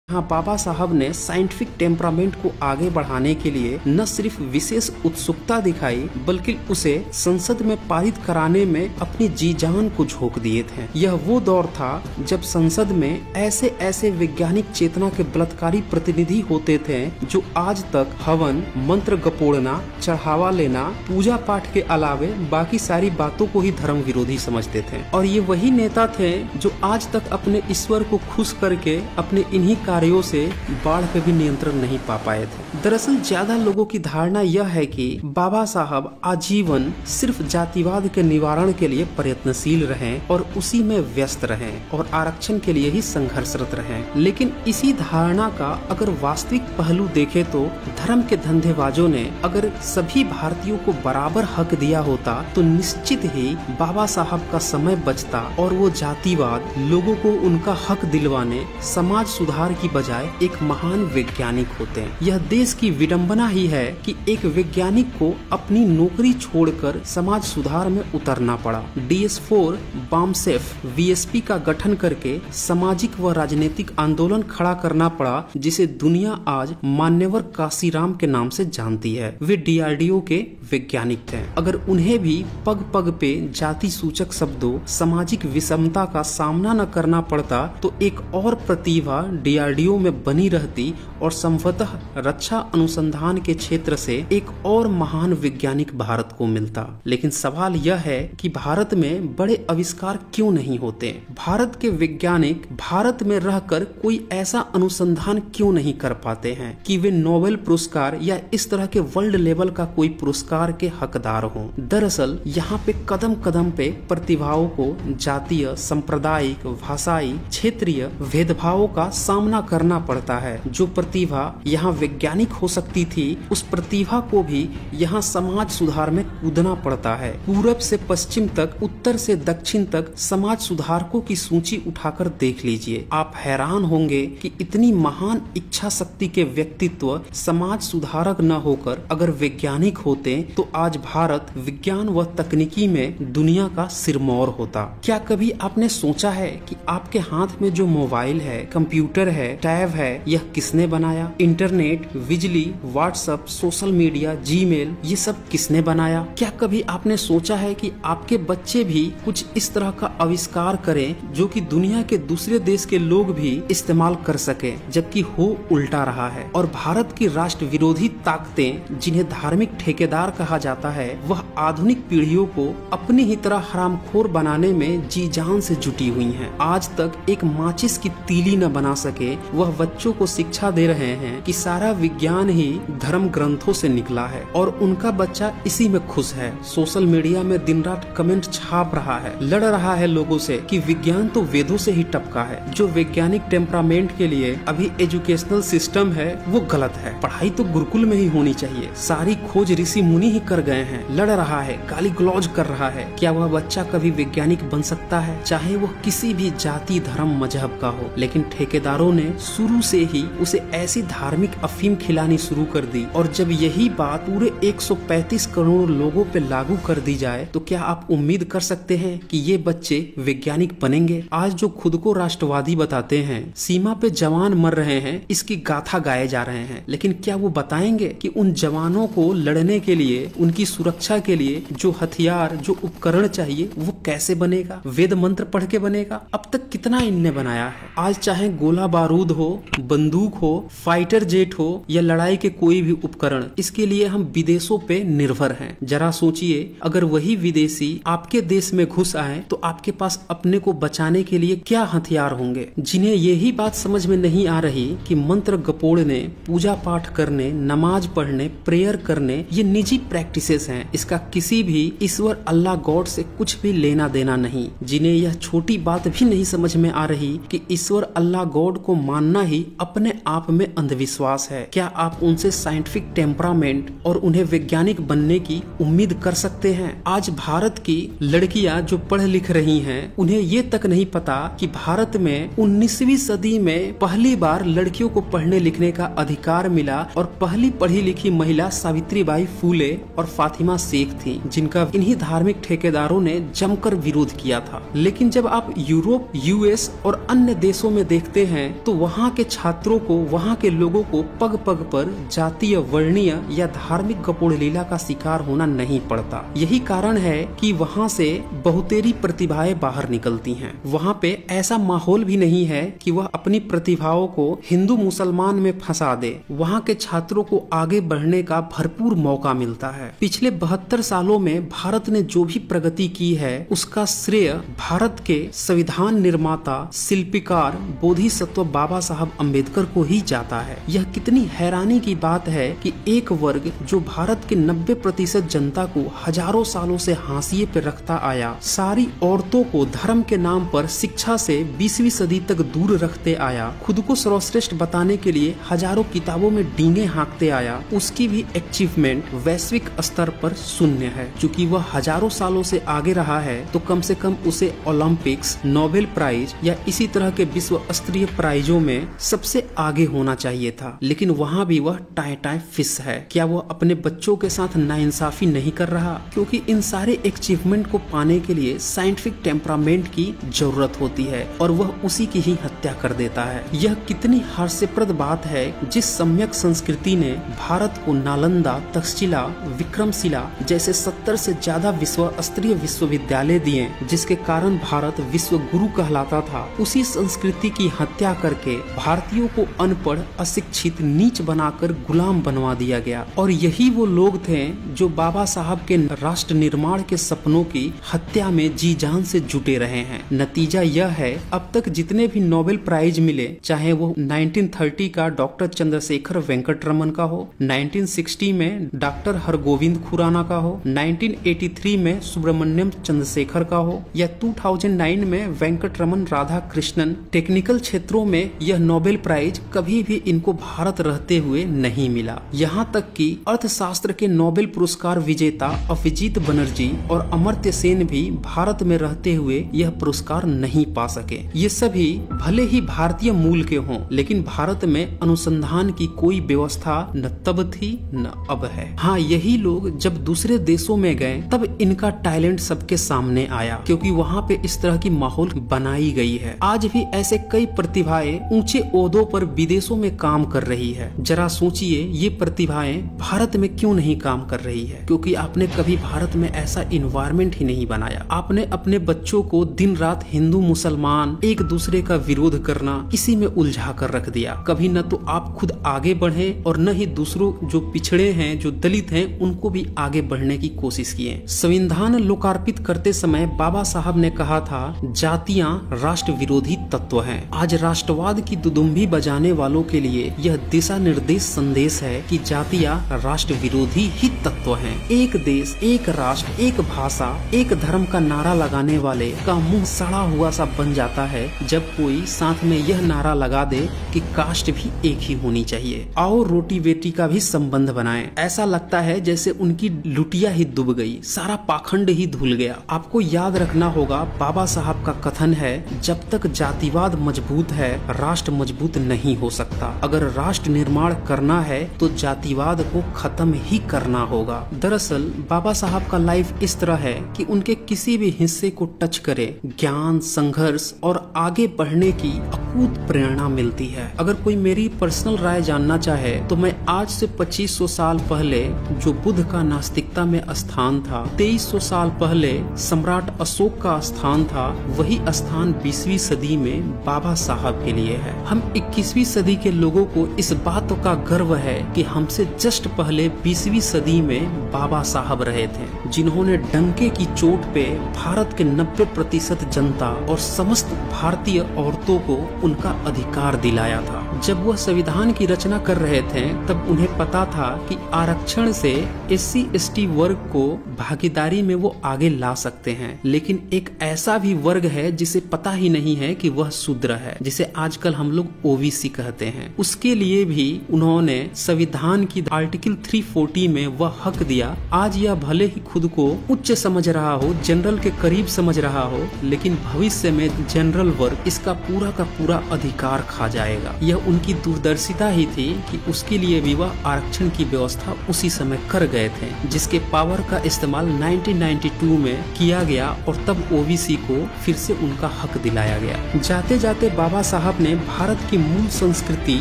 हाँ, बाबा साहब ने साइंटिफिक टेम्परामेंट को आगे बढ़ाने के लिए न सिर्फ विशेष उत्सुकता दिखाई बल्कि उसे संसद में पारित कराने में अपनी जी जान को झोंक दिए थे। यह वो दौर था जब संसद में ऐसे ऐसे वैज्ञानिक चेतना के बलात्कारी प्रतिनिधि होते थे जो आज तक हवन, मंत्र गपोड़ना, चढ़ावा लेना, पूजा पाठ के अलावे बाकी सारी बातों को ही धर्म विरोधी समझते थे। और ये वही नेता थे जो आज तक अपने ईश्वर को खुश करके अपने इन्हीं कार्यों से बाढ़ पे भी नियंत्रण नहीं पा पाए थे। दरअसल ज्यादा लोगों की धारणा यह है कि बाबा साहब आजीवन सिर्फ जातिवाद के निवारण के लिए प्रयत्नशील रहे और उसी में व्यस्त रहे और आरक्षण के लिए ही संघर्षरत रहे। लेकिन इसी धारणा का अगर वास्तविक पहलू देखे तो धर्म के धंधेबाजों ने अगर सभी भारतीयों को बराबर हक दिया होता तो निश्चित ही बाबा साहब का समय बचता और वो जातिवाद लोगों को उनका हक दिलवाने, समाज सुधार की बजाय एक महान वैज्ञानिक होते हैं। यह देश की विडंबना ही है कि एक वैज्ञानिक को अपनी नौकरी छोड़कर समाज सुधार में उतरना पड़ा। DS4 बामसेफ VSP का गठन करके सामाजिक व राजनीतिक आंदोलन खड़ा करना पड़ा जिसे दुनिया आज मान्यवर काशीराम के नाम से जानती है। वे DRDO के वैज्ञानिक थे। अगर उन्हें भी पग पग पे जाति सूचक शब्दों, सामाजिक विषमता का सामना न करना पड़ता तो एक और प्रतिभा DRDO में बनी रहती और संभवतः रक्षा अनुसंधान के क्षेत्र से एक और महान वैज्ञानिक भारत को मिलता। लेकिन सवाल यह है कि भारत में बड़े आविष्कार क्यों नहीं होते? भारत के वैज्ञानिक भारत में रहकर कोई ऐसा अनुसंधान क्यों नहीं कर पाते हैं कि वे नोबेल पुरस्कार या इस तरह के वर्ल्ड लेवल का कोई पुरस्कार के हकदार हों? दरअसल यहाँ पे कदम कदम पे प्रतिभाओं को जातीय, सांप्रदायिक, भाषाई, क्षेत्रीय भेदभावों का सामना करना पड़ता है। जो प्रतिभा यहाँ वैज्ञानिक हो सकती थी उस प्रतिभा को भी यहाँ समाज सुधार में कूदना पड़ता है। पूरब से पश्चिम तक, उत्तर से दक्षिण तक समाज सुधारकों की सूची उठाकर देख लीजिए। आप हैरान होंगे कि इतनी महान इच्छा शक्ति के व्यक्तित्व समाज सुधारक न होकर अगर वैज्ञानिक होते तो आज भारत विज्ञान व तकनीकी में दुनिया का सिरमौर होता। क्या कभी आपने सोचा है कि आपके हाथ में जो मोबाइल है, कंप्यूटर है, टैब है, यह किसने बनाया? इंटरनेट, बिजली, व्हाट्सएप, सोशल मीडिया, जीमेल, ये सब किसने बनाया? क्या कभी आपने सोचा है कि आपके बच्चे भी कुछ इस तरह का आविष्कार करें जो कि दुनिया के दूसरे देश के लोग भी इस्तेमाल कर सके, जबकि हो उल्टा रहा है। और भारत की राष्ट्र विरोधी ताकतें जिन्हें धार्मिक ठेकेदार कहा जाता है वह आधुनिक पीढ़ियों को अपनी ही तरह हरामखोर बनाने में जी जान से जुटी हुई हैं। आज तक एक माचिस की तीली न बना सके वह बच्चों को शिक्षा दे रहे हैं कि सारा विज्ञान ही धर्म ग्रंथों से निकला है और उनका बच्चा इसी में खुश है। सोशल मीडिया में दिन रात कमेंट छाप रहा है, लड़ रहा है लोगों से कि विज्ञान तो वेदों से ही टपका है। जो वैज्ञानिक टेम्परामेंट के लिए अभी एजुकेशनल सिस्टम है वो गलत है। पढ़ाई तो गुरुकुल में ही होनी चाहिए। सारी खोज ऋषि मुनि ही कर गए हैं। लड़ रहा है, गाली गलौज कर रहा है। क्या वह बच्चा कभी वैज्ञानिक बन सकता है? चाहे वो किसी भी जाति, धर्म, मजहब का हो। लेकिन ठेकेदारों ने शुरू से ही उसे ऐसी धार्मिक अफीम खिलानी शुरू कर दी और जब यही बात पूरे 135 करोड़ लोगों पे लागू कर दी जाए तो क्या आप उम्मीद कर सकते हैं कि ये बच्चे वैज्ञानिक बनेंगे? आज जो खुद को राष्ट्रवादी बताते हैं, सीमा पे जवान मर रहे हैं, इसकी गाथा गाए जा रहे हैं, लेकिन क्या वो बताएंगे कि उन जवानों को लड़ने के लिए, उनकी सुरक्षा के लिए जो हथियार, जो उपकरण चाहिए वो कैसे बनेगा? वेद मंत्र पढ़ के बनेगा? अब तक कितना इनने बनाया है। आज चाहे गोला बारूद हो, बंदूक हो, फाइटर जेट हो या लड़ाई के कोई भी उपकरण, इसके लिए हम विदेशों पे निर्भर हैं। जरा सोचिए, अगर वही विदेशी आपके देश में घुस आए तो आपके पास अपने को बचाने के लिए क्या हथियार होंगे? जिन्हें यही बात समझ में नहीं आ रही कि मंत्र गपोड़ने, पूजा पाठ करने, नमाज पढ़ने, प्रेयर करने ये निजी प्रैक्टिसेस हैं। इसका किसी भी ईश्वर अल्लाह गॉड से कुछ भी लेना देना नहीं। जिन्हें यह छोटी बात भी नहीं समझ में आ रही कि ईश्वर अल्लाह गॉड को मानना ही अपने आप में अंधविश्वास है। क्या आप उनसे साइंटिफिक टेम्परामेंट और उन्हें वैज्ञानिक बनने की उम्मीद कर सकते हैं? आज भारत की लड़कियां जो पढ़ लिख रही हैं उन्हें ये तक नहीं पता कि भारत में 19वीं सदी में पहली बार लड़कियों को पढ़ने लिखने का अधिकार मिला और पहली पढ़ी लिखी महिला सावित्रीबाई फूले और फातिमा शेख थी, जिनका इन्हीं धार्मिक ठेकेदारों ने जमकर विरोध किया था। लेकिन जब आप यूरोप, US और अन्य देशों में देखते हैं तो वहाँ के छात्रों को, वहाँ के लोगों को पग पग पर जातीय, वर्णीय या धार्मिक कपोड़लीला का शिकार होना नहीं पड़ता। यही कारण है कि वहाँ से बहुतेरी प्रतिभाएं बाहर निकलती हैं। वहाँ पे ऐसा माहौल भी नहीं है कि वह अपनी प्रतिभाओं को हिंदू मुसलमान में फंसा दे। वहाँ के छात्रों को आगे बढ़ने का भरपूर मौका मिलता है। पिछले 72 सालों में भारत ने जो भी प्रगति की है उसका श्रेय भारत के संविधान निर्माता, शिल्पकार, बोधिसत्व बाबा साहब अम्बेडकर को ही जाता है। यह कितनी हैरानी की बात है कि एक वर्ग जो भारत के 90% जनता को हजारों सालों से हाशिए पे रखता आया, सारी औरतों को धर्म के नाम पर शिक्षा से 20वीं सदी तक दूर रखते आया, खुद को सर्वश्रेष्ठ बताने के लिए हजारों किताबों में डींगे हाँकते आया, उसकी भी अचीवमेंट वैश्विक स्तर पर शून्य है। क्योंकि वह हजारों सालों से आगे रहा है तो कम से कम उसे ओलंपिक्स, नोबेल प्राइज या इसी तरह के विश्व स्तरीय प्राइजों में सबसे आगे होना चाहिए था। लेकिन वहाँ भी वह टाई फिश है। क्या वह अपने बच्चों के साथ नाइंसाफी नहीं कर रहा? क्योंकि इन सारे अचीवमेंट को पाने के लिए साइंटिफिक टेम्परामेंट की जरूरत होती है और वह उसी की ही हत्या कर देता है। यह कितनी हास्यप्रद बात है जिस सम्यक संस्कृति ने भारत को नालंदा, तक्षशिला, विक्रमशिला जैसे 70 से ज्यादा विश्व स्तरीय विश्वविद्यालय दिए, जिसके कारण भारत विश्व गुरु कहलाता था, उसी संस्कृति की हत्या करके भारतीयों को अनपढ़, अशिक्षित, नीच बनाकर गुलाम बनवा दिया गया। और यही वो लोग थे जो बाबा साहब के राष्ट्र निर्माण के सपनों की हत्या में जी जान से जुटे रहे हैं। नतीजा यह है, अब तक जितने भी नोबेल प्राइज मिले, चाहे वो 1930 का डॉक्टर चंद्रशेखर वेंकट रमन का हो, 1960 में डॉक्टर हरगोविंद खुराना का हो, 1983 में सुब्रमण्यम चंद्रशेखर का हो या 2009 में वेंकट रमन राधा कृष्णन, टेक्निकल क्षेत्रों में यह नोबेल प्राइज कभी भी इनको भारत रहते हुए नहीं मिला। यहाँ तक कि अर्थशास्त्र के नोबेल पुरस्कार विजेता अभिजीत बनर्जी और अमर्त्य सेन भी भारत में रहते हुए यह पुरस्कार नहीं पा सके। ये सभी भले ही भारतीय मूल के हों, लेकिन भारत में अनुसंधान की कोई व्यवस्था न तब थी न अब है। हाँ, यही लोग जब दूसरे देशों में गए तब इनका टैलेंट सबके सामने आया, क्योंकि वहाँ पे इस तरह की माहौल बनाई गई है। आज भी ऐसे कई प्रतिभाएं ऊंचे ओहदों पर विदेशों में काम कर रही है। जरा सोचिए, ये प्रतिभाएं भारत में क्यों नहीं काम कर रही है? क्योंकि आपने कभी भारत में ऐसा इन्वायरमेंट ही नहीं बनाया। आपने अपने बच्चों को दिन रात हिंदू मुसलमान एक दूसरे का विरोध करना, इसी में उलझा कर रख दिया। कभी न तो आप खुद आगे बढ़े और न ही दूसरों जो पिछड़े हैं, जो दलित हैं, उनको भी आगे बढ़ने की कोशिश किए। संविधान लोकार्पित करते समय बाबा साहब ने कहा था, जातियां राष्ट्र विरोधी तत्व हैं। आज राष्ट्रवाद की दुदुम्भी बजाने वालों के लिए यह दिशा निर्देश संदेश है कि जातियां राष्ट्र विरोधी ही तत्व हैं। एक देश, एक राष्ट्र, एक भाषा, एक धर्म का नारा लगाने वाले का मुंह सड़ा हुआ सा बन जाता है जब कोई साथ में यह नारा लगा दे कि कास्ट भी एक ही होनी चाहिए। आओ रोटी बेटी का भी संबंध बनाएं। ऐसा लगता है जैसे उनकी लुटिया ही डूब गई, सारा पाखंड ही धुल गया। आपको याद रखना होगा, बाबा साहब का कथन है, जब तक जातिवाद मजबूत है राष्ट्र मजबूत नहीं हो सकता। अगर राष्ट्र निर्माण करना है तो जातिवाद को खत्म ही करना होगा। दरअसल बाबा साहब का लाइफ इस तरह है कि उनके किसी भी हिस्से को टच करे, ज्ञान, संघर्ष और आगे बढ़ने की अकूत प्रेरणा मिलती है। अगर कोई मेरी पर्सनल राय जानना चाहे तो मैं आज से 2500 साल पहले जो बुद्ध का नास्तिकता में स्थान था, 2300 साल पहले सम्राट अशोक का स्थान था, वही स्थान 20वीं सदी में बाबा साहब के लिए है। हम 21वीं सदी के लोगों को इस बात का गर्व है कि हमसे जस्ट पहले 20वीं सदी में बाबा साहब रहे थे, जिन्होंने डंके की चोट पे भारत के 90% जनता और समस्त भारतीय औरतों को उनका अधिकार दिलाया था। जब वह संविधान की रचना कर रहे थे तब उन्हें पता था कि आरक्षण से SC/ST वर्ग को भागीदारी में वो आगे ला सकते हैं, लेकिन एक ऐसा भी वर्ग है जिसे पता ही नहीं है कि वह शूद्र है, जिसे आजकल हम लोग OBC कहते हैं। उसके लिए भी उन्होंने संविधान की आर्टिकल 340 में वह हक दिया। आज यह भले ही खुद को उच्च समझ रहा हो, जनरल के करीब समझ रहा हो, लेकिन भविष्य में जनरल वर्ग इसका पूरा का पूरा अधिकार खा जाएगा। यह उनकी दूरदर्शिता ही थी कि उसके लिए विवाह आरक्षण की व्यवस्था उसी समय कर गए थे, जिसके पावर का इस्तेमाल 1992 में किया गया और तब ओबीसी को फिर से उनका हक दिलाया गया। जाते जाते बाबा साहब ने भारत की मूल संस्कृति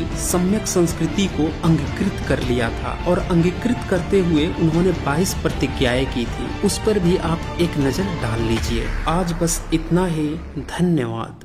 सम्यक संस्कृति को अंगीकृत कर लिया था और अंगीकृत करते हुए उन्होंने 22 प्रतिज्ञाएं की थी। उस पर भी आप एक नजर डाल लीजिए। आज बस इतना ही। धन्यवाद।